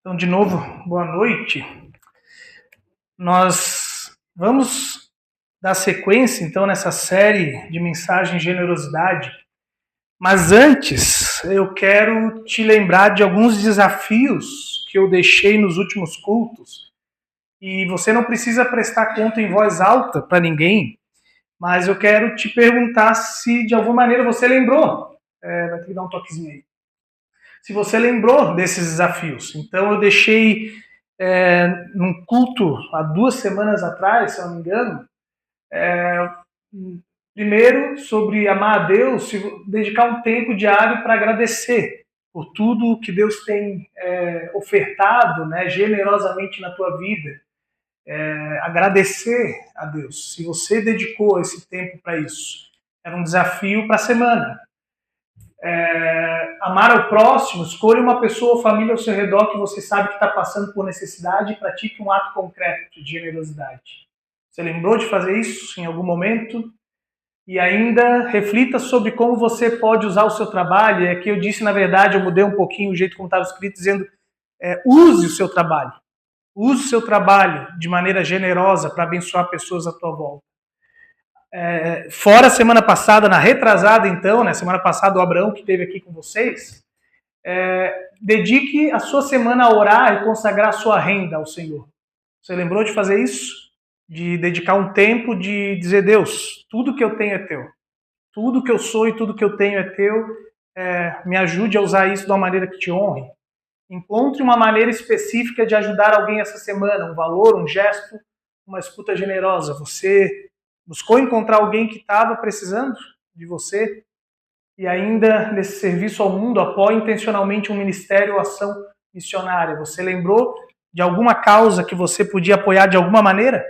Então, de novo, boa noite. Nós vamos dar sequência, então, nessa série de mensagem generosidade. Mas antes, eu quero te lembrar de alguns desafios que eu deixei nos últimos cultos. E você não precisa prestar conta em voz alta para ninguém, mas eu quero te perguntar se, de alguma maneira, você lembrou. Vai ter que dar um toquezinho aí. Se você lembrou desses desafios. Então, eu deixei num culto há 2 semanas atrás, se eu não me engano, primeiro sobre amar a Deus, dedicar um tempo diário para agradecer por tudo que Deus tem ofertado, né, generosamente na tua vida. Agradecer a Deus. Se você dedicou esse tempo para isso, era um desafio para a semana. Amar ao próximo, escolha uma pessoa ou família ao seu redor que você sabe que está passando por necessidade e pratique um ato concreto de generosidade. Você lembrou de fazer isso em algum momento? E ainda reflita sobre como você pode usar o seu trabalho. E aqui eu disse, na verdade, eu mudei um pouquinho o jeito como estava escrito, dizendo use o seu trabalho. Use o seu trabalho de maneira generosa para abençoar pessoas à tua volta. Fora a semana passada, na retrasada então, né, semana passada o Abraão que esteve aqui com vocês, dedique a sua semana a orar e consagrar a sua renda ao Senhor. Você lembrou de fazer isso? De dedicar um tempo de dizer, Deus, tudo que eu tenho é teu. Tudo que eu sou e tudo que eu tenho é teu. Me ajude a usar isso de uma maneira que te honre. Encontre uma maneira específica de ajudar alguém essa semana, um valor, um gesto, uma escuta generosa. Você buscou encontrar alguém que estava precisando de você? E ainda, nesse serviço ao mundo, apoie intencionalmente um ministério ou ação missionária. Você lembrou de alguma causa que você podia apoiar de alguma maneira?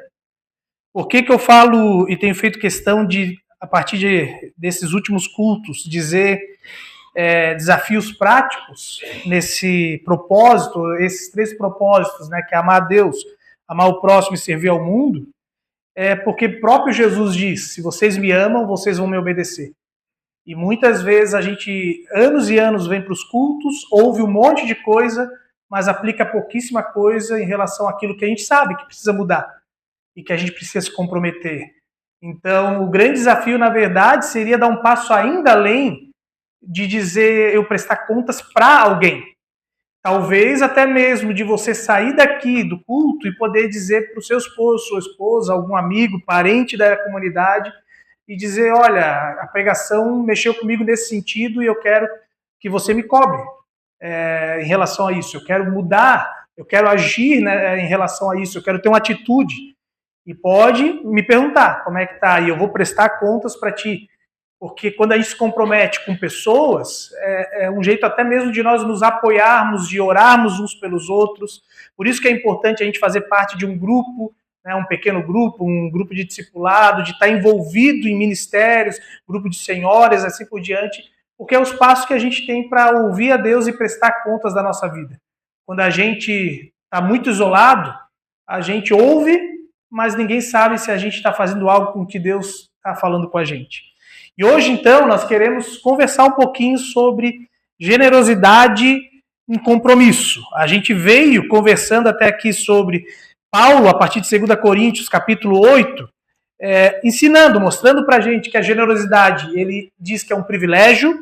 Por que eu falo e tenho feito questão de, a partir desses últimos cultos, dizer desafios práticos nesse propósito, esses 3 propósitos, né, que é amar a Deus, amar o próximo e servir ao mundo? Porque próprio Jesus diz, se vocês me amam, vocês vão me obedecer. E muitas vezes a gente, anos e anos, vem para os cultos, ouve um monte de coisa, mas aplica pouquíssima coisa em relação àquilo que a gente sabe que precisa mudar e que a gente precisa se comprometer. Então, o grande desafio, na verdade, seria dar um passo ainda além de dizer, eu prestar contas para alguém. Talvez até mesmo de você sair daqui do culto e poder dizer para o seu esposo, sua esposa, algum amigo, parente da comunidade, e dizer, olha, a pregação mexeu comigo nesse sentido e eu quero que você me cobre em relação a isso. Eu quero mudar, eu quero agir, né, em relação a isso, eu quero ter uma atitude. E pode me perguntar como é que está, e eu vou prestar contas para ti. Porque quando a gente se compromete com pessoas, é um jeito até mesmo de nós nos apoiarmos, de orarmos uns pelos outros. Por isso que é importante a gente fazer parte de um grupo, né, um pequeno grupo, um grupo de discipulado, de estar envolvido em ministérios, grupo de senhoras, assim por diante, porque é o espaço que a gente tem para ouvir a Deus e prestar contas da nossa vida. Quando a gente está muito isolado, a gente ouve, mas ninguém sabe se a gente está fazendo algo com que Deus está falando com a gente. E hoje, então, nós queremos conversar um pouquinho sobre generosidade em compromisso. A gente veio conversando até aqui sobre Paulo, a partir de 2 Coríntios, capítulo 8, ensinando, mostrando para a gente que a generosidade, ele diz que é um privilégio,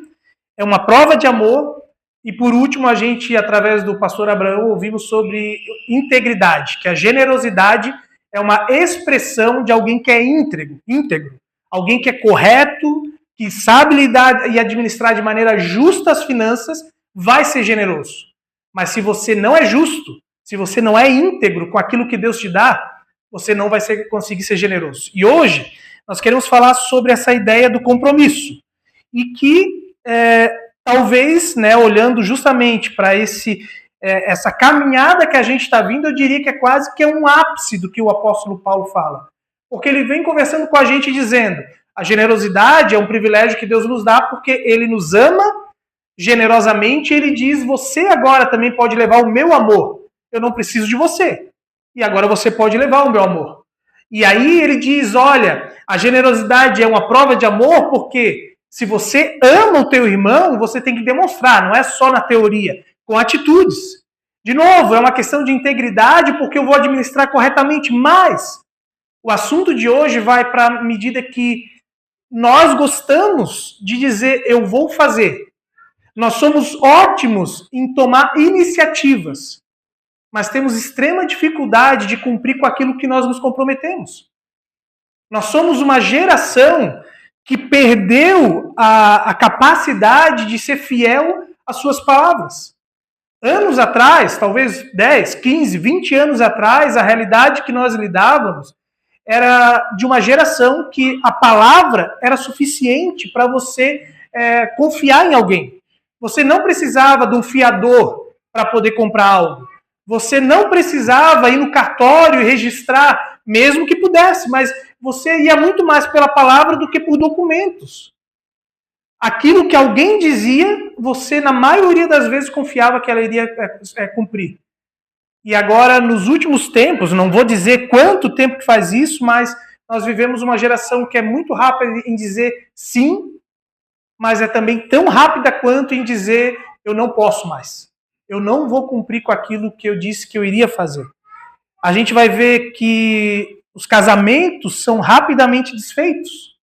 é uma prova de amor, e por último, a gente, através do pastor Abraão, ouvimos sobre integridade, que a generosidade é uma expressão de alguém que é íntegro, alguém que é correto, que sabe lidar e administrar de maneira justa as finanças, vai ser generoso. Mas se você não é justo, se você não é íntegro com aquilo que Deus te dá, você não vai conseguir ser generoso. E hoje, nós queremos falar sobre essa ideia do compromisso. E que, talvez, né, olhando justamente para essa caminhada que a gente está vindo, eu diria que é quase que um ápice do que o apóstolo Paulo fala. Porque ele vem conversando com a gente dizendo, a generosidade é um privilégio que Deus nos dá porque ele nos ama generosamente, ele diz, você agora também pode levar o meu amor. Eu não preciso de você. E agora você pode levar o meu amor. E aí ele diz, olha, a generosidade é uma prova de amor porque se você ama o teu irmão, você tem que demonstrar, não é só na teoria, com atitudes. De novo, é uma questão de integridade porque eu vou administrar corretamente, mas o assunto de hoje vai para a medida que nós gostamos de dizer eu vou fazer. Nós somos ótimos em tomar iniciativas, mas temos extrema dificuldade de cumprir com aquilo que nós nos comprometemos. Nós somos uma geração que perdeu a capacidade de ser fiel às suas palavras. Anos atrás, talvez 10, 15, 20 anos atrás, a realidade que nós lidávamos era de uma geração que a palavra era suficiente para você confiar em alguém. Você não precisava de um fiador para poder comprar algo. Você não precisava ir no cartório e registrar, mesmo que pudesse, mas você ia muito mais pela palavra do que por documentos. Aquilo que alguém dizia, você, na maioria das vezes, confiava que ela iria cumprir. E agora, nos últimos tempos, não vou dizer quanto tempo que faz isso, mas nós vivemos uma geração que é muito rápida em dizer sim, mas é também tão rápida quanto em dizer eu não posso mais. Eu não vou cumprir com aquilo que eu disse que eu iria fazer. A gente vai ver que os casamentos são rapidamente desfeitos.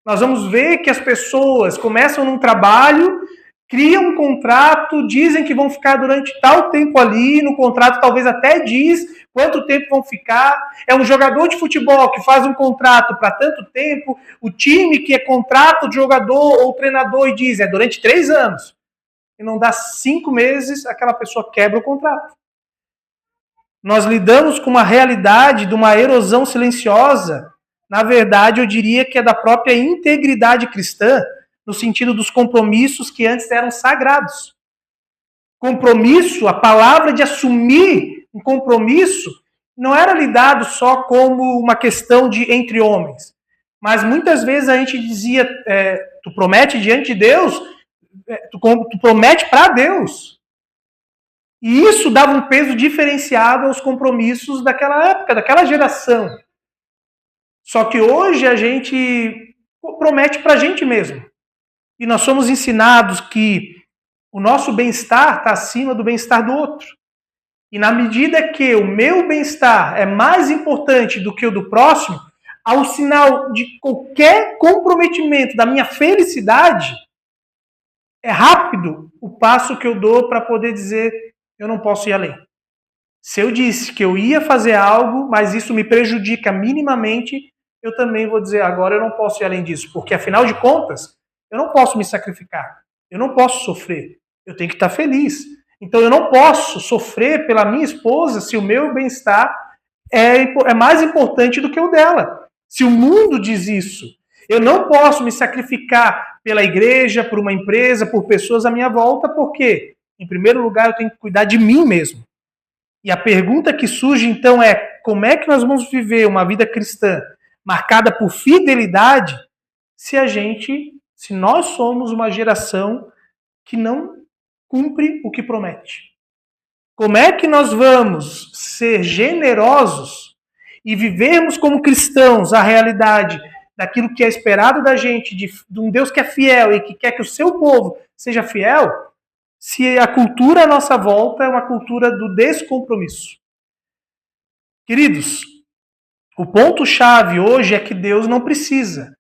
Nós vamos ver que as pessoas começam num trabalho, criam um contrato, dizem que vão ficar durante tal tempo ali, no contrato talvez até diz quanto tempo vão ficar. É um jogador de futebol que faz um contrato para tanto tempo, o time que é contrato de jogador ou treinador e diz durante 3 anos. E não dá 5 meses, aquela pessoa quebra o contrato. Nós lidamos com uma realidade de uma erosão silenciosa. Na verdade, eu diria que é da própria integridade cristã, no sentido dos compromissos que antes eram sagrados. Compromisso, a palavra de assumir um compromisso, não era lidado só como uma questão de entre homens. Mas muitas vezes a gente dizia, tu promete diante de Deus, tu promete para Deus. E isso dava um peso diferenciado aos compromissos daquela época, daquela geração. Só que hoje a gente promete para a gente mesmo. E nós somos ensinados que o nosso bem-estar está acima do bem-estar do outro. E na medida que o meu bem-estar é mais importante do que o do próximo, ao sinal de qualquer comprometimento da minha felicidade, é rápido o passo que eu dou para poder dizer eu não posso ir além. Se eu disse que eu ia fazer algo, mas isso me prejudica minimamente, eu também vou dizer agora eu não posso ir além disso, porque afinal de contas, eu não posso me sacrificar, eu não posso sofrer, eu tenho que estar feliz. Então eu não posso sofrer pela minha esposa se o meu bem-estar é mais importante do que o dela. Se o mundo diz isso, eu não posso me sacrificar pela igreja, por uma empresa, por pessoas à minha volta, porque, em primeiro lugar, eu tenho que cuidar de mim mesmo. E a pergunta que surge, então, é como é que nós vamos viver uma vida cristã marcada por fidelidade se nós somos uma geração que não cumpre o que promete? Como é que nós vamos ser generosos e vivermos como cristãos a realidade daquilo que é esperado da gente, de um Deus que é fiel e que quer que o seu povo seja fiel, se a cultura à nossa volta é uma cultura do descompromisso? Queridos, o ponto-chave hoje é que Deus não precisa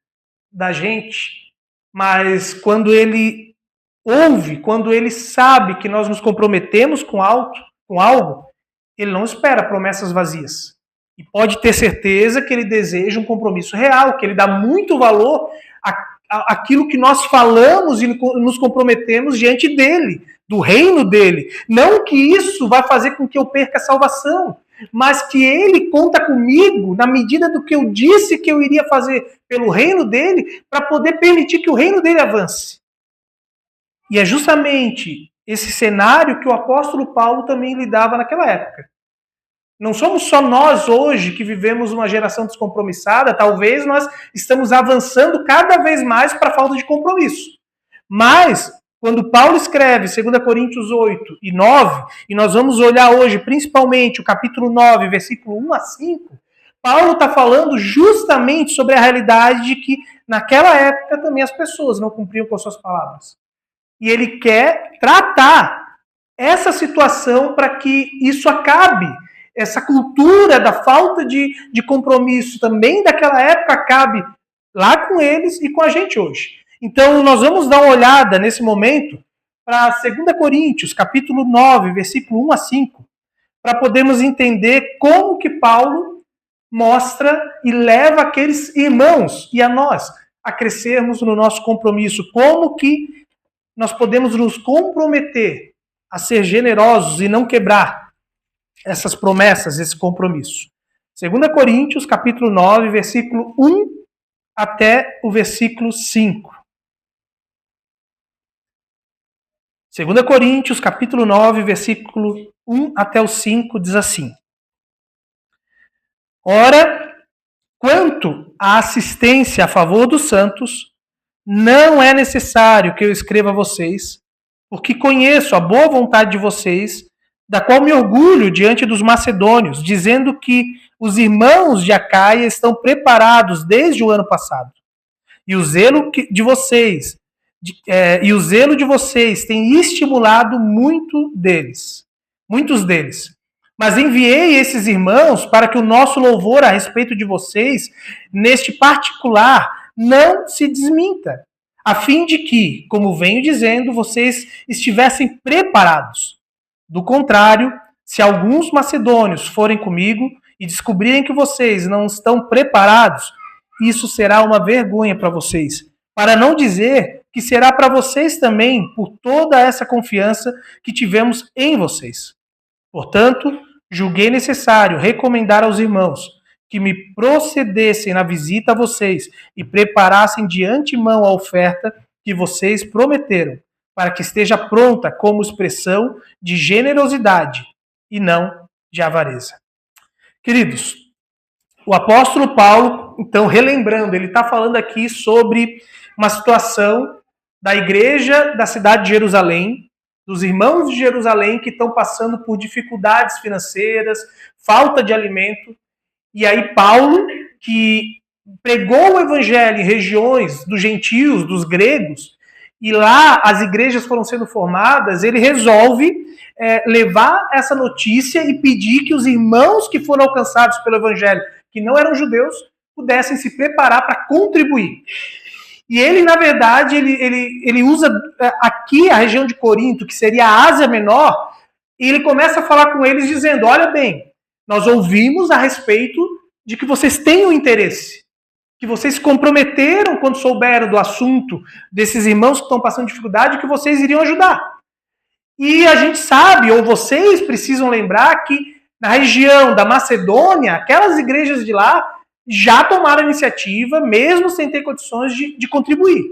da gente, mas quando Ele ouve, quando Ele sabe que nós nos comprometemos com algo, Ele não espera promessas vazias. E pode ter certeza que Ele deseja um compromisso real, que Ele dá muito valor àquilo que nós falamos e nos comprometemos diante dEle, do reino dEle. Não que isso vai fazer com que eu perca a salvação, mas que Ele conta comigo na medida do que eu disse que eu iria fazer pelo reino dEle, para poder permitir que o reino dEle avance. E é justamente esse cenário que o apóstolo Paulo também lidava naquela época. Não somos só nós hoje que vivemos uma geração descompromissada, talvez nós estamos avançando cada vez mais para a falta de compromisso. Mas, quando Paulo escreve 2 Coríntios 8 e 9, e nós vamos olhar hoje principalmente o capítulo 9, versículo 1 a 5, Paulo está falando justamente sobre a realidade de que naquela época também as pessoas não cumpriam com suas palavras. E ele quer tratar essa situação para que isso acabe. Essa cultura da falta de compromisso também daquela época acabe lá com eles e com a gente hoje. Então, nós vamos dar uma olhada nesse momento para 2 Coríntios, capítulo 9, versículo 1 a 5, para podermos entender como que Paulo mostra e leva aqueles irmãos e a nós a crescermos no nosso compromisso, como que nós podemos nos comprometer a ser generosos e não quebrar essas promessas, esse compromisso. 2 Coríntios, capítulo 9, versículo 1 até o versículo 5. 2 Coríntios, capítulo 9, versículo 1 até o 5, diz assim: Ora, quanto à assistência a favor dos santos, não é necessário que eu escreva a vocês, porque conheço a boa vontade de vocês, da qual me orgulho diante dos macedônios, dizendo que os irmãos de Acaia estão preparados desde o ano passado. E o zelo de vocês tem estimulado muitos deles. Mas enviei esses irmãos para que o nosso louvor a respeito de vocês, neste particular, não se desminta, a fim de que, como venho dizendo, vocês estivessem preparados. Do contrário, se alguns macedônios forem comigo e descobrirem que vocês não estão preparados, isso será uma vergonha para vocês, para não dizer que será para vocês também por toda essa confiança que tivemos em vocês. Portanto, julguei necessário recomendar aos irmãos que me procedessem na visita a vocês e preparassem de antemão a oferta que vocês prometeram, para que esteja pronta como expressão de generosidade e não de avareza. Queridos, o apóstolo Paulo, então, relembrando, ele está falando aqui sobre uma situação da igreja da cidade de Jerusalém, dos irmãos de Jerusalém que estão passando por dificuldades financeiras, falta de alimento. E aí Paulo, que pregou o evangelho em regiões dos gentios, dos gregos, e lá as igrejas foram sendo formadas, ele resolve levar essa notícia e pedir que os irmãos que foram alcançados pelo evangelho, que não eram judeus, pudessem se preparar para contribuir. E ele, na verdade, ele usa aqui a região de Corinto, que seria a Ásia Menor, e ele começa a falar com eles dizendo, olha bem, nós ouvimos a respeito de que vocês têm um interesse, que vocês se comprometeram quando souberam do assunto desses irmãos que estão passando dificuldade, que vocês iriam ajudar. E a gente sabe, ou vocês precisam lembrar, que na região da Macedônia, aquelas igrejas de lá já tomaram a iniciativa, mesmo sem ter condições de contribuir.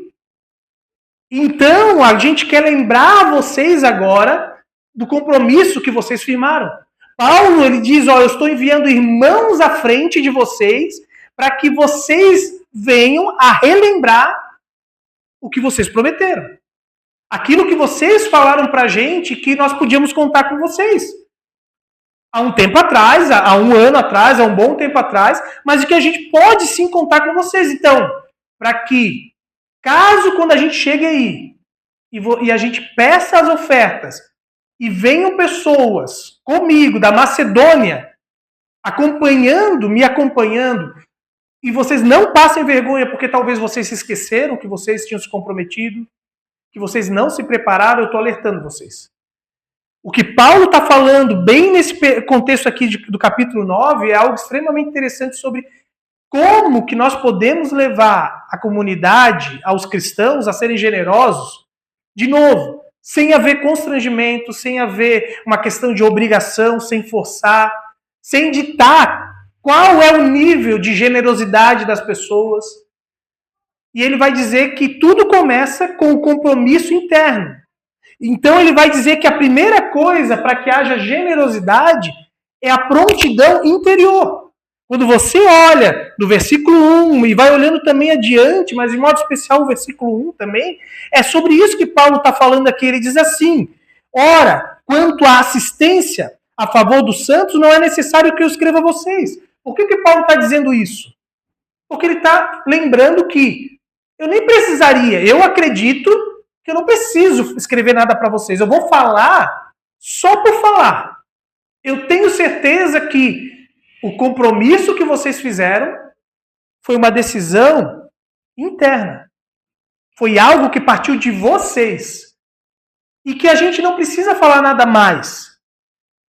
Então, a gente quer lembrar vocês agora do compromisso que vocês firmaram. Paulo, ele diz, eu estou enviando irmãos à frente de vocês para que vocês venham a relembrar o que vocês prometeram. Aquilo que vocês falaram para a gente que nós podíamos contar com vocês. Há um tempo atrás, há um ano atrás, há um bom tempo atrás, mas de que a gente pode sim contar com vocês. Então, para que, caso quando a gente chegue aí e a gente peça as ofertas e venham pessoas comigo da Macedônia me acompanhando, e vocês não passem vergonha porque talvez vocês se esqueceram que vocês tinham se comprometido, que vocês não se prepararam, eu estou alertando vocês. O que Paulo está falando bem nesse contexto aqui do capítulo 9 é algo extremamente interessante sobre como que nós podemos levar a comunidade, aos cristãos, a serem generosos, de novo, sem haver constrangimento, sem haver uma questão de obrigação, sem forçar, sem ditar qual é o nível de generosidade das pessoas. E ele vai dizer que tudo começa com o compromisso interno. Então ele vai dizer que a primeira coisa para que haja generosidade é a prontidão interior. Quando você olha no versículo 1 e vai olhando também adiante, mas de modo especial o versículo 1 também, é sobre isso que Paulo está falando aqui. Ele diz assim, ora, quanto à assistência a favor dos santos, não é necessário que eu escreva a vocês. Por que Paulo está dizendo isso? Porque ele está lembrando que eu nem precisaria, eu acredito que eu não preciso escrever nada para vocês. Eu vou falar só por falar. Eu tenho certeza que o compromisso que vocês fizeram foi uma decisão interna. Foi algo que partiu de vocês. E que a gente não precisa falar nada mais.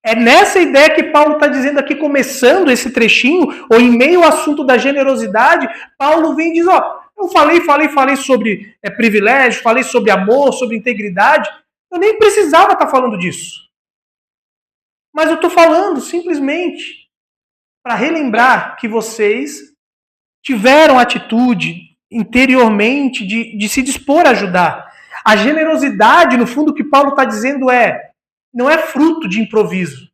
É nessa ideia que Paulo está dizendo aqui, começando esse trechinho, ou em meio ao assunto da generosidade, Paulo vem e diz, eu falei sobre privilégio, falei sobre amor, sobre integridade, eu nem precisava estar falando disso. Mas eu estou falando simplesmente para relembrar que vocês tiveram atitude interiormente de se dispor a ajudar. A generosidade, no fundo, o que Paulo está dizendo não é fruto de improviso.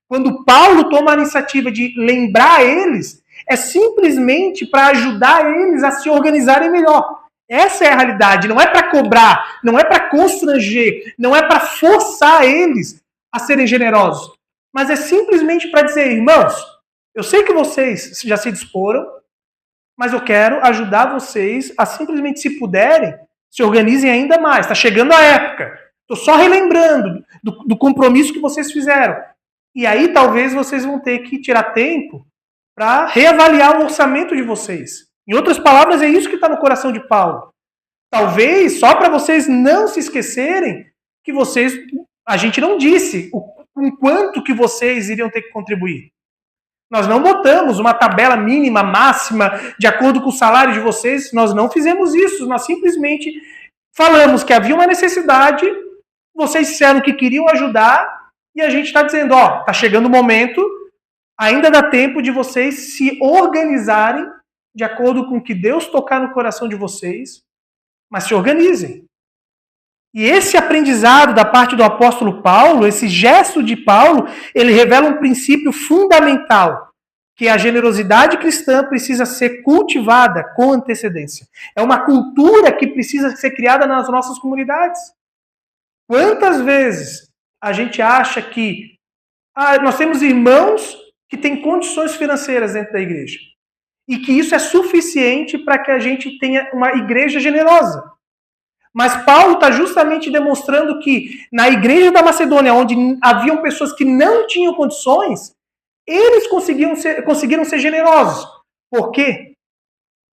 Quando Paulo toma a iniciativa de lembrar eles, é simplesmente para ajudar eles a se organizarem melhor. Essa é a realidade. Não é para cobrar, não é para constranger, não é para forçar eles a serem generosos. Mas é simplesmente para dizer, irmãos, eu sei que vocês já se disporam, mas eu quero ajudar vocês a simplesmente, se puderem, se organizem ainda mais. Está chegando a época. Estou só relembrando do compromisso que vocês fizeram. E aí talvez vocês vão ter que tirar tempo para reavaliar o orçamento de vocês. Em outras palavras, é isso que está no coração de Paulo. Talvez só para vocês não se esquecerem que a gente não disse o quanto que vocês iriam ter que contribuir. Nós não botamos uma tabela mínima, máxima, de acordo com o salário de vocês. Nós não fizemos isso. Nós simplesmente falamos que havia uma necessidade, vocês disseram que queriam ajudar, e a gente está dizendo, está chegando o momento, ainda dá tempo de vocês se organizarem de acordo com o que Deus tocar no coração de vocês, mas se organizem. E esse aprendizado da parte do apóstolo Paulo, esse gesto de Paulo, ele revela um princípio fundamental, que a generosidade cristã precisa ser cultivada com antecedência. É uma cultura que precisa ser criada nas nossas comunidades. Quantas vezes a gente acha que nós temos irmãos que têm condições financeiras dentro da igreja e que isso é suficiente para que a gente tenha uma igreja generosa. Mas Paulo está justamente demonstrando que na igreja da Macedônia, onde haviam pessoas que não tinham condições, eles conseguiram ser generosos. Por quê?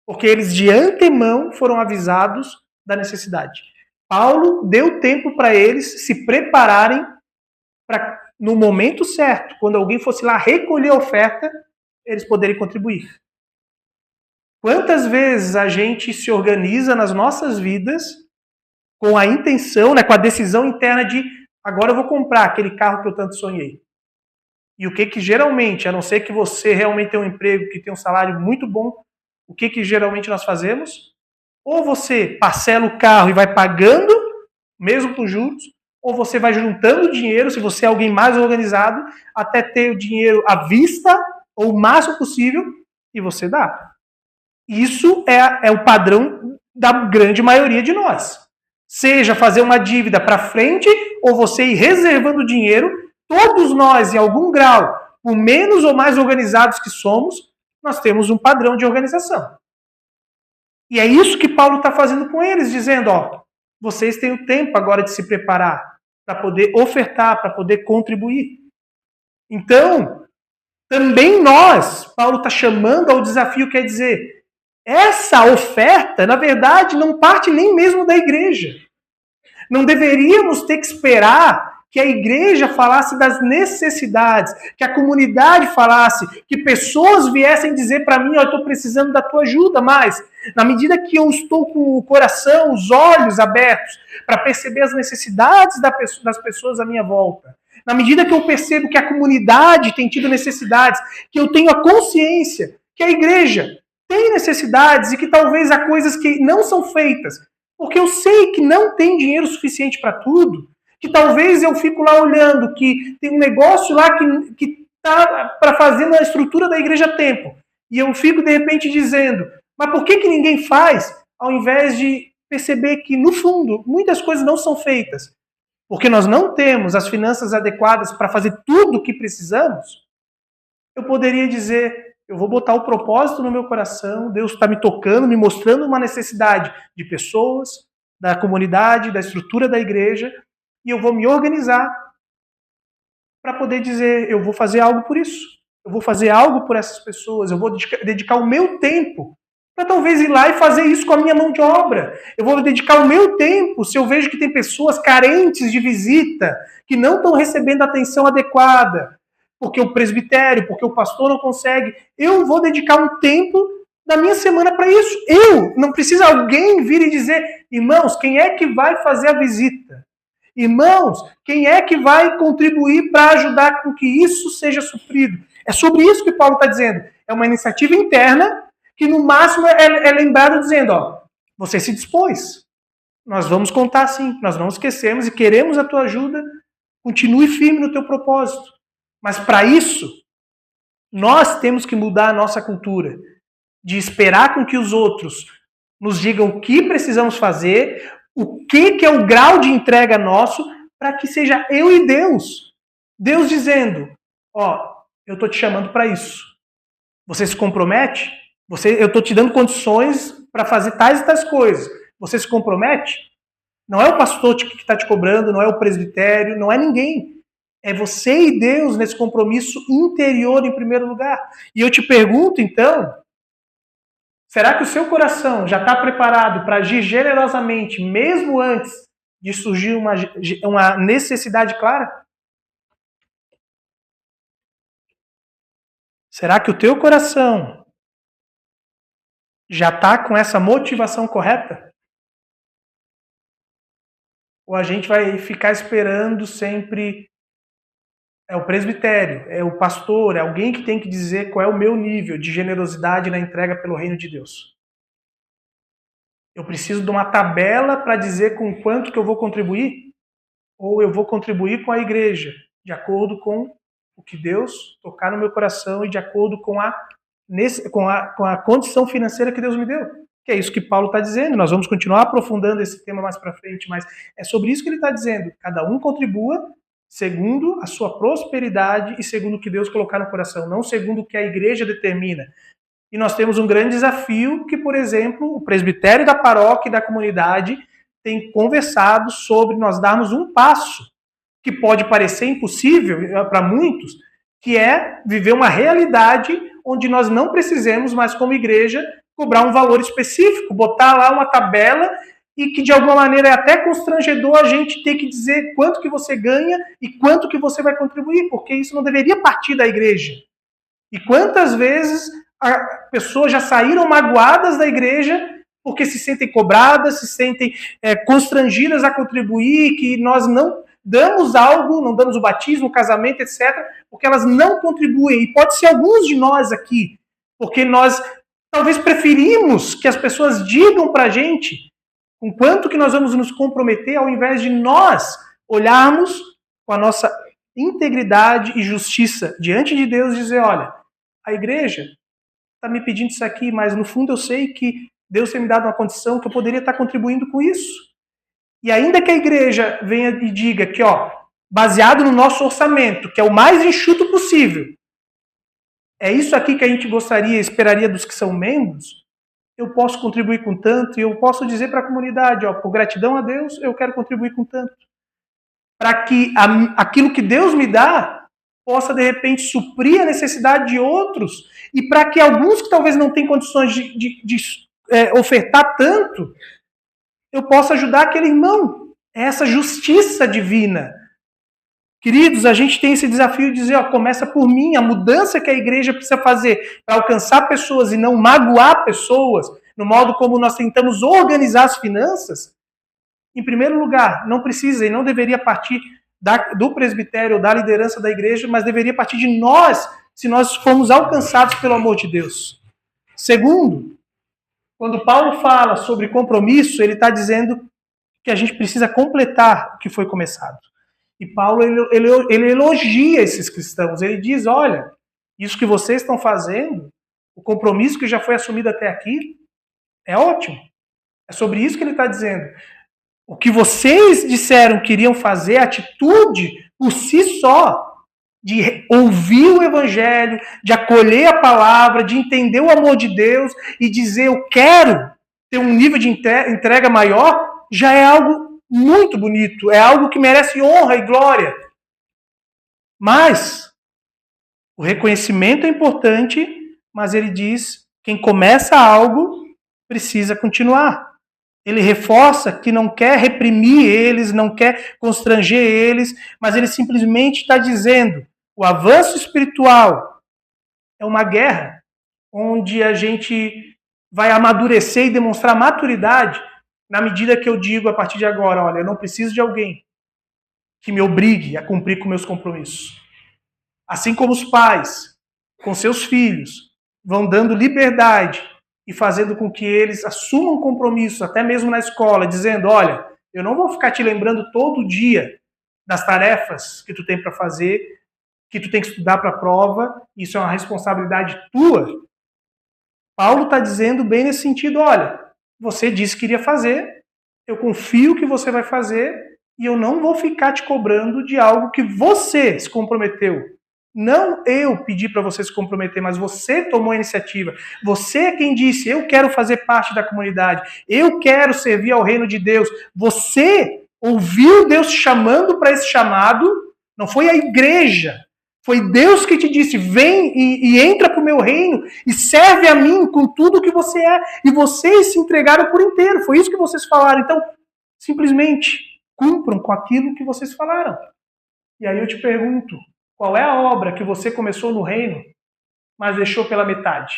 Porque eles de antemão foram avisados da necessidade. Paulo deu tempo para eles se prepararem para, no momento certo, quando alguém fosse lá recolher a oferta, eles poderem contribuir. Quantas vezes a gente se organiza nas nossas vidas com a intenção, com a decisão interna de agora eu vou comprar aquele carro que eu tanto sonhei. E o que geralmente, a não ser que você realmente tenha um emprego que tem um salário muito bom, o que geralmente nós fazemos? Ou você parcela o carro e vai pagando, mesmo com juros, ou você vai juntando dinheiro, se você é alguém mais organizado, até ter o dinheiro à vista, ou o máximo possível, e você dá. Isso é o padrão da grande maioria de nós. Seja fazer uma dívida para frente, ou você ir reservando dinheiro, todos nós, em algum grau, por menos ou mais organizados que somos, nós temos um padrão de organização. E é isso que Paulo está fazendo com eles, dizendo, vocês têm o tempo agora de se preparar para poder ofertar, para poder contribuir. Então, também nós, Paulo está chamando ao desafio, quer dizer, essa oferta, na verdade, não parte nem mesmo da igreja. Não deveríamos ter que esperar que a igreja falasse das necessidades, que a comunidade falasse, que pessoas viessem dizer para mim, eu estou precisando da tua ajuda, mas na medida que eu estou com o coração, os olhos abertos para perceber as necessidades das pessoas à minha volta, na medida que eu percebo que a comunidade tem tido necessidades, que eu tenho a consciência que a igreja tem necessidades e que talvez há coisas que não são feitas, porque eu sei que não tem dinheiro suficiente para tudo, que talvez eu fico lá olhando que tem um negócio lá que está para fazer na estrutura da igreja a tempo. E eu fico, de repente, dizendo, mas por que ninguém faz, ao invés de perceber que, no fundo, muitas coisas não são feitas? Porque nós não temos as finanças adequadas para fazer tudo o que precisamos. Eu poderia dizer, eu vou botar o propósito no meu coração, Deus está me tocando, me mostrando uma necessidade de pessoas, da comunidade, da estrutura da igreja, e eu vou me organizar para poder dizer, eu vou fazer algo por isso. Eu vou fazer algo por essas pessoas. Eu vou dedicar o meu tempo para talvez ir lá e fazer isso com a minha mão de obra. Eu vou dedicar o meu tempo, se eu vejo que tem pessoas carentes de visita, que não estão recebendo a atenção adequada, porque o presbitério, porque o pastor não consegue, eu vou dedicar um tempo da minha semana para isso. Eu, não precisa alguém vir e dizer, irmãos, quem é que vai fazer a visita? Irmãos, quem é que vai contribuir para ajudar com que isso seja suprido? É sobre isso que Paulo está dizendo. É uma iniciativa interna que no máximo é lembrado dizendo, ó, você se dispôs. Nós vamos contar sim, nós não esquecemos e queremos a tua ajuda. Continue firme no teu propósito. Mas para isso, nós temos que mudar a nossa cultura de esperar com que os outros nos digam o que precisamos fazer, o que é o grau de entrega nosso, para que seja eu e Deus. Deus dizendo, ó, eu estou te chamando para isso. Você se compromete? Eu estou te dando condições para fazer tais e tais coisas. Você se compromete? Não é o pastor que está te cobrando, não é o presbitério, não é ninguém. É você e Deus nesse compromisso interior em primeiro lugar. E eu te pergunto, então, será que o seu coração já está preparado para agir generosamente, mesmo antes de surgir uma necessidade clara? Será que o teu coração já está com essa motivação correta? Ou a gente vai ficar esperando sempre é o presbitério, é o pastor, é alguém que tem que dizer qual é o meu nível de generosidade na entrega pelo reino de Deus? Eu preciso de uma tabela para dizer com quanto que eu vou contribuir? Ou eu vou contribuir com a igreja, de acordo com o que Deus tocar no meu coração e de acordo com a condição financeira que Deus me deu? Que é isso que Paulo está dizendo. Nós vamos continuar aprofundando esse tema mais para frente, mas é sobre isso que ele está dizendo. Cada um contribua segundo a sua prosperidade e segundo o que Deus colocar no coração, não segundo o que a igreja determina. E nós temos um grande desafio que, por exemplo, o presbitério da paróquia e da comunidade tem conversado sobre nós darmos um passo que pode parecer impossível para muitos, que é viver uma realidade onde nós não precisemos mais, como igreja, cobrar um valor específico, botar lá uma tabela e que de alguma maneira é até constrangedor a gente ter que dizer quanto que você ganha e quanto que você vai contribuir, porque isso não deveria partir da igreja. E quantas vezes as pessoas já saíram magoadas da igreja porque se sentem cobradas, se sentem constrangidas a contribuir, que nós não damos algo, não damos o batismo, o casamento, etc., porque elas não contribuem. E pode ser alguns de nós aqui, porque nós talvez preferimos que as pessoas digam para a gente com quanto que nós vamos nos comprometer, ao invés de nós olharmos com a nossa integridade e justiça diante de Deus e dizer, olha, a igreja está me pedindo isso aqui, mas no fundo eu sei que Deus tem me dado uma condição que eu poderia estar contribuindo com isso. E ainda que a igreja venha e diga que, ó, baseado no nosso orçamento, que é o mais enxuto possível, é isso aqui que a gente gostaria, esperaria dos que são membros, eu posso contribuir com tanto, e eu posso dizer para a comunidade, ó, por gratidão a Deus, eu quero contribuir com tanto. Para que aquilo que Deus me dá possa, de repente, suprir a necessidade de outros, e para que alguns que talvez não tenham condições de ofertar tanto, eu possa ajudar aquele irmão. É essa justiça divina. Queridos, a gente tem esse desafio de dizer, ó, começa por mim, a mudança que a igreja precisa fazer para alcançar pessoas e não magoar pessoas, no modo como nós tentamos organizar as finanças, em primeiro lugar, não precisa e não deveria partir do presbitério ou da liderança da igreja, mas deveria partir de nós, se nós formos alcançados pelo amor de Deus. Segundo, quando Paulo fala sobre compromisso, ele está dizendo que a gente precisa completar o que foi começado. E Paulo, ele elogia esses cristãos. Ele diz, olha, isso que vocês estão fazendo, o compromisso que já foi assumido até aqui, é ótimo. É sobre isso que ele está dizendo. O que vocês disseram que iriam fazer, a atitude por si só, de ouvir o evangelho, de acolher a palavra, de entender o amor de Deus e dizer, eu quero ter um nível de entrega maior, já é algo muito bonito, é algo que merece honra e glória. Mas o reconhecimento é importante, mas ele diz, quem começa algo precisa continuar. Ele reforça que não quer reprimir eles, não quer constranger eles, mas ele simplesmente está dizendo, o avanço espiritual é uma guerra onde a gente vai amadurecer e demonstrar maturidade na medida que eu digo a partir de agora, olha, eu não preciso de alguém que me obrigue a cumprir com meus compromissos. Assim como os pais, com seus filhos, vão dando liberdade e fazendo com que eles assumam compromissos, até mesmo na escola, dizendo, olha, eu não vou ficar te lembrando todo dia das tarefas que tu tem para fazer, que tu tem que estudar para a prova, isso é uma responsabilidade tua. Paulo está dizendo bem nesse sentido, olha, você disse que iria fazer, eu confio que você vai fazer e eu não vou ficar te cobrando de algo que você se comprometeu. Não eu pedi para você se comprometer, mas você tomou a iniciativa. Você é quem disse, eu quero fazer parte da comunidade, eu quero servir ao reino de Deus. Você ouviu Deus te chamando para esse chamado, não foi a igreja. Foi Deus que te disse, vem e entra para o meu reino e serve a mim com tudo que você é. E vocês se entregaram por inteiro, foi isso que vocês falaram. Então, simplesmente, cumpram com aquilo que vocês falaram. E aí eu te pergunto, qual é a obra que você começou no reino, mas deixou pela metade?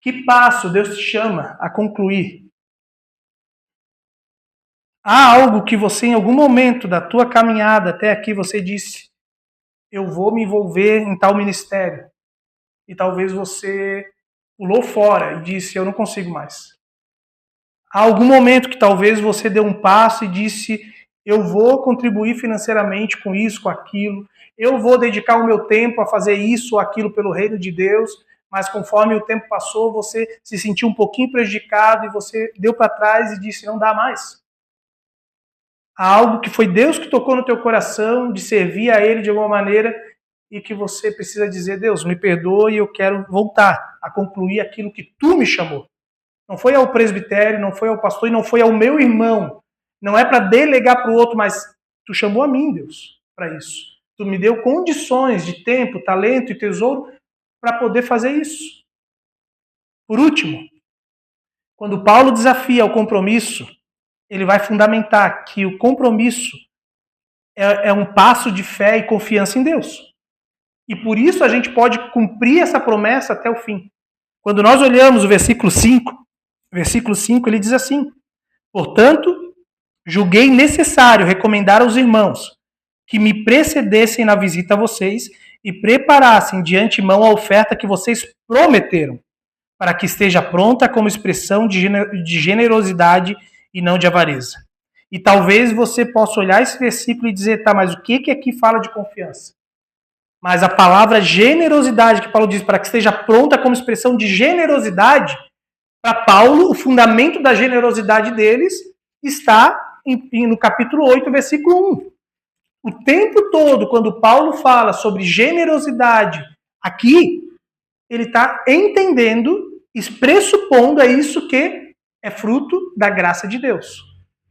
Que passo Deus te chama a concluir? Há algo que você, em algum momento da tua caminhada até aqui, você disse, eu vou me envolver em tal ministério. E talvez você pulou fora e disse, eu não consigo mais. Há algum momento que talvez você deu um passo e disse, eu vou contribuir financeiramente com isso, com aquilo, eu vou dedicar o meu tempo a fazer isso ou aquilo pelo reino de Deus, mas conforme o tempo passou, você se sentiu um pouquinho prejudicado e você deu para trás e disse, não dá mais. Há algo que foi Deus que tocou no teu coração, de servir a Ele de alguma maneira, e que você precisa dizer, Deus, me perdoe, eu quero voltar a concluir aquilo que Tu me chamou. Não foi ao presbitério, não foi ao pastor e não foi ao meu irmão. Não é para delegar para o outro, mas Tu chamou a mim, Deus, para isso. Tu me deu condições de tempo, talento e tesouro para poder fazer isso. Por último, quando Paulo desafia o compromisso, ele vai fundamentar que o compromisso é um passo de fé e confiança em Deus. E por isso a gente pode cumprir essa promessa até o fim. Quando nós olhamos o versículo 5 ele diz assim, portanto, julguei necessário recomendar aos irmãos que me precedessem na visita a vocês e preparassem de antemão a oferta que vocês prometeram, para que esteja pronta como expressão de generosidade e não de avareza. E talvez você possa olhar esse versículo e dizer, tá, mas o que aqui fala de confiança? Mas a palavra generosidade que Paulo diz, para que esteja pronta como expressão de generosidade, para Paulo, o fundamento da generosidade deles está no capítulo 8, versículo 1. O tempo todo, quando Paulo fala sobre generosidade aqui, ele está entendendo, pressupondo isso que é fruto da graça de Deus.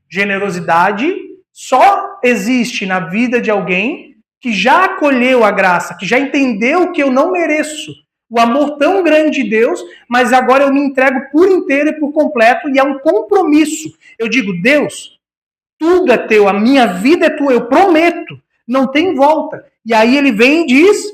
Generosidade só existe na vida de alguém que já acolheu a graça, que já entendeu que eu não mereço o amor tão grande de Deus, mas agora eu me entrego por inteiro e por completo, e é um compromisso. Eu digo, Deus, tudo é teu, a minha vida é tua, eu prometo, não tem volta. E aí ele vem e diz,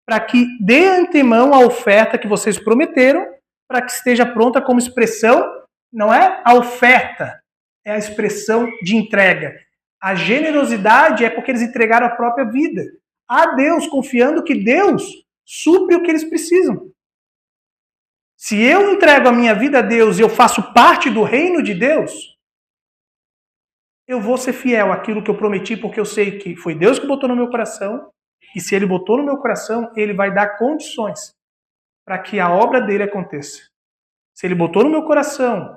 para que dê antemão a oferta que vocês prometeram, para que esteja pronta como expressão, não é a oferta, é a expressão de entrega. A generosidade é porque eles entregaram a própria vida a Deus, confiando que Deus supre o que eles precisam. Se eu entrego a minha vida a Deus e eu faço parte do reino de Deus, eu vou ser fiel àquilo que eu prometi, porque eu sei que foi Deus que botou no meu coração, e se Ele botou no meu coração, Ele vai dar condições para que a obra dele aconteça. Se Ele botou no meu coração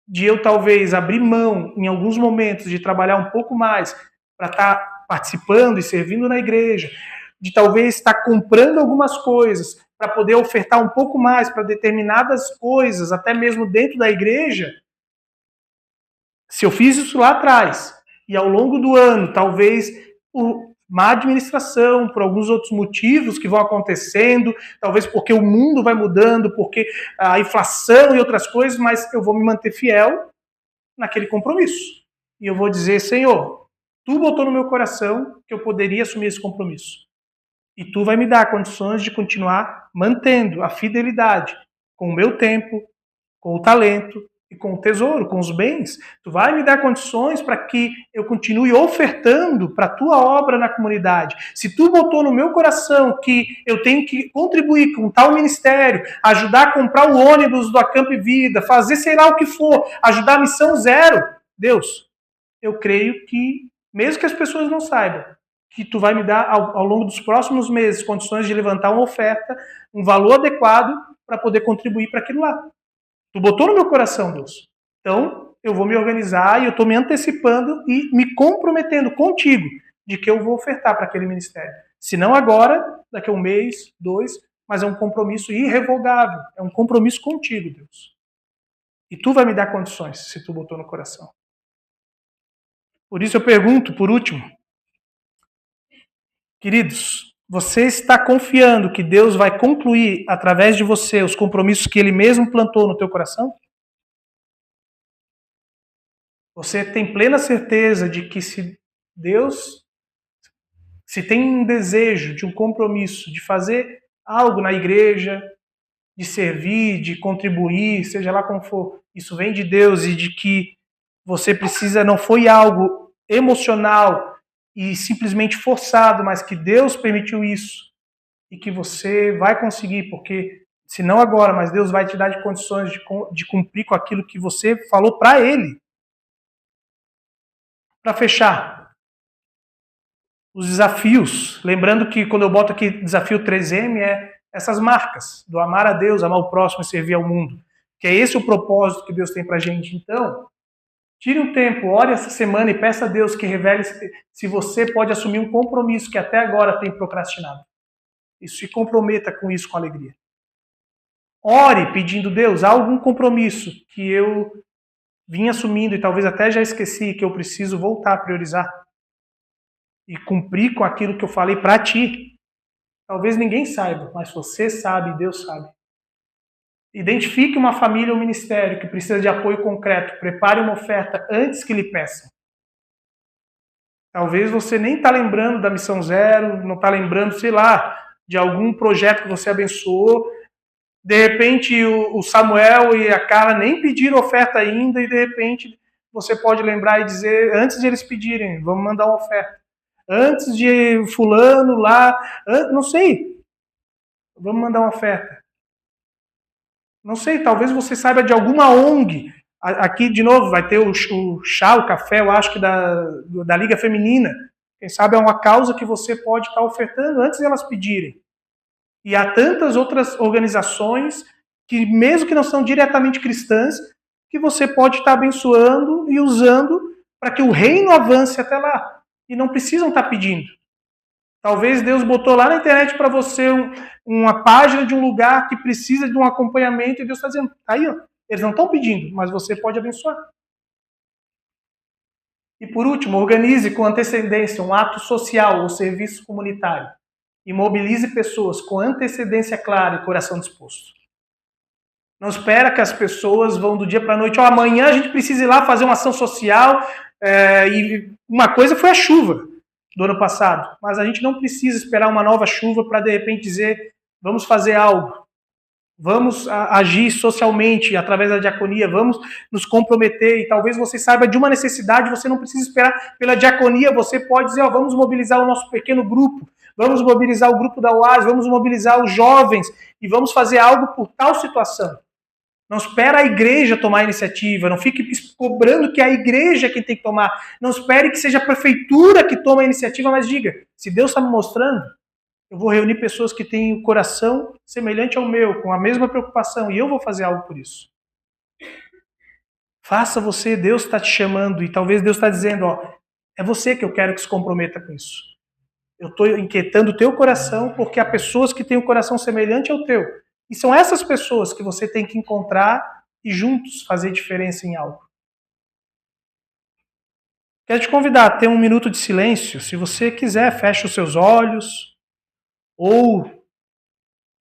de eu talvez abrir mão, em alguns momentos, de trabalhar um pouco mais para estar participando e servindo na igreja, de talvez estar comprando algumas coisas para poder ofertar um pouco mais para determinadas coisas, até mesmo dentro da igreja, se eu fiz isso lá atrás, e ao longo do ano, talvez, má administração, por alguns outros motivos que vão acontecendo, talvez porque o mundo vai mudando, porque a inflação e outras coisas, mas eu vou me manter fiel naquele compromisso. E eu vou dizer, Senhor, tu botou no meu coração que eu poderia assumir esse compromisso. E tu vai me dar condições de continuar mantendo a fidelidade com o meu tempo, com o talento e com o tesouro, com os bens. Tu vai me dar condições para que eu continue ofertando para a tua obra na comunidade. Se tu botou no meu coração que eu tenho que contribuir com tal ministério, ajudar a comprar o ônibus do Acamp Vida, fazer sei lá o que for, ajudar a Missão Zero, Deus, eu creio que, mesmo que as pessoas não saibam, que tu vai me dar ao longo dos próximos meses condições de levantar uma oferta, um valor adequado para poder contribuir para aquilo lá. Tu botou no meu coração, Deus. Então, eu vou me organizar e eu estou me antecipando e me comprometendo contigo de que eu vou ofertar para aquele ministério. Se não agora, daqui a 1 mês, 2, mas é um compromisso irrevogável. É um compromisso contigo, Deus. E tu vai me dar condições, se tu botou no coração. Por isso eu pergunto, por último, queridos, você está confiando que Deus vai concluir, através de você, os compromissos que Ele mesmo plantou no teu coração? Você tem plena certeza de que se tem um desejo de um compromisso, de fazer algo na igreja, de servir, de contribuir, seja lá como for, isso vem de Deus e de que você precisa, não foi algo emocional e simplesmente forçado, mas que Deus permitiu isso e que você vai conseguir, porque se não agora, mas Deus vai te dar de condições de cumprir com aquilo que você falou para Ele. Para fechar, os desafios, lembrando que quando eu boto aqui desafio 3M é essas marcas, do amar a Deus, amar o próximo e servir ao mundo, que é esse o propósito que Deus tem para a gente. Então, tire um tempo, ore essa semana e peça a Deus que revele se você pode assumir um compromisso que até agora tem procrastinado. E se comprometa com isso com alegria. Ore pedindo, Deus, há algum compromisso que eu vim assumindo e talvez até já esqueci, que eu preciso voltar a priorizar e cumprir com aquilo que eu falei para ti. Talvez ninguém saiba, mas você sabe, Deus sabe. Identifique uma família ou ministério que precisa de apoio concreto. Prepare uma oferta antes que lhe peçam. Talvez você nem está lembrando da Missão Zero, não está lembrando, sei lá, de algum projeto que você abençoou. De repente o Samuel e a Carla nem pediram oferta ainda e de repente você pode lembrar e dizer, antes de eles pedirem, vamos mandar uma oferta. Antes de fulano lá, não sei, vamos mandar uma oferta. Não sei, talvez você saiba de alguma ONG. Aqui, de novo, vai ter o chá, o café, eu acho que da Liga Feminina. Quem sabe é uma causa que você pode estar ofertando antes de elas pedirem. E há tantas outras organizações que, mesmo que não são diretamente cristãs, que você pode estar abençoando e usando para que o reino avance até lá. E não precisam estar pedindo. Talvez Deus botou lá na internet para você uma página de um lugar que precisa de um acompanhamento e Deus está dizendo, aí, ó, eles não estão pedindo, mas você pode abençoar. E por último, organize com antecedência um ato social ou serviço comunitário e mobilize pessoas com antecedência clara e coração disposto. Não espera que as pessoas vão do dia para a noite, amanhã a gente precisa ir lá fazer uma ação social, e uma coisa foi a chuva do ano passado, mas a gente não precisa esperar uma nova chuva para de repente dizer, vamos fazer algo, vamos agir socialmente através da diaconia, vamos nos comprometer, e talvez você saiba de uma necessidade, você não precisa esperar pela diaconia, você pode dizer, vamos mobilizar o nosso pequeno grupo, vamos mobilizar o grupo da UAS, vamos mobilizar os jovens, e vamos fazer algo por tal situação. Não espera a igreja tomar a iniciativa, não fique cobrando que a igreja é quem tem que tomar. Não espere que seja a prefeitura que tome a iniciativa, mas diga, se Deus está me mostrando, eu vou reunir pessoas que têm o coração semelhante ao meu, com a mesma preocupação, e eu vou fazer algo por isso. Faça você, Deus está te chamando, e talvez Deus está dizendo, é você que eu quero que se comprometa com isso. Eu estou inquietando o teu coração, porque há pessoas que têm o coração semelhante ao teu. E são essas pessoas que você tem que encontrar e juntos fazer diferença em algo. Quero te convidar a ter um minuto de silêncio. Se você quiser, feche os seus olhos ou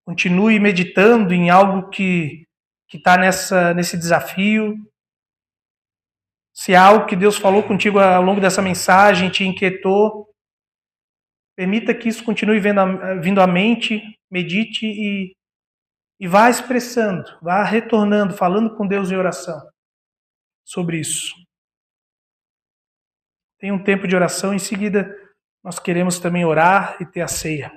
continue meditando em algo que está nesse desafio. Se há algo que Deus falou contigo ao longo dessa mensagem te inquietou, permita que isso continue vindo à mente, medite e vá expressando, vá retornando, falando com Deus em oração sobre isso. Tem um tempo de oração, em seguida nós queremos também orar e ter a ceia.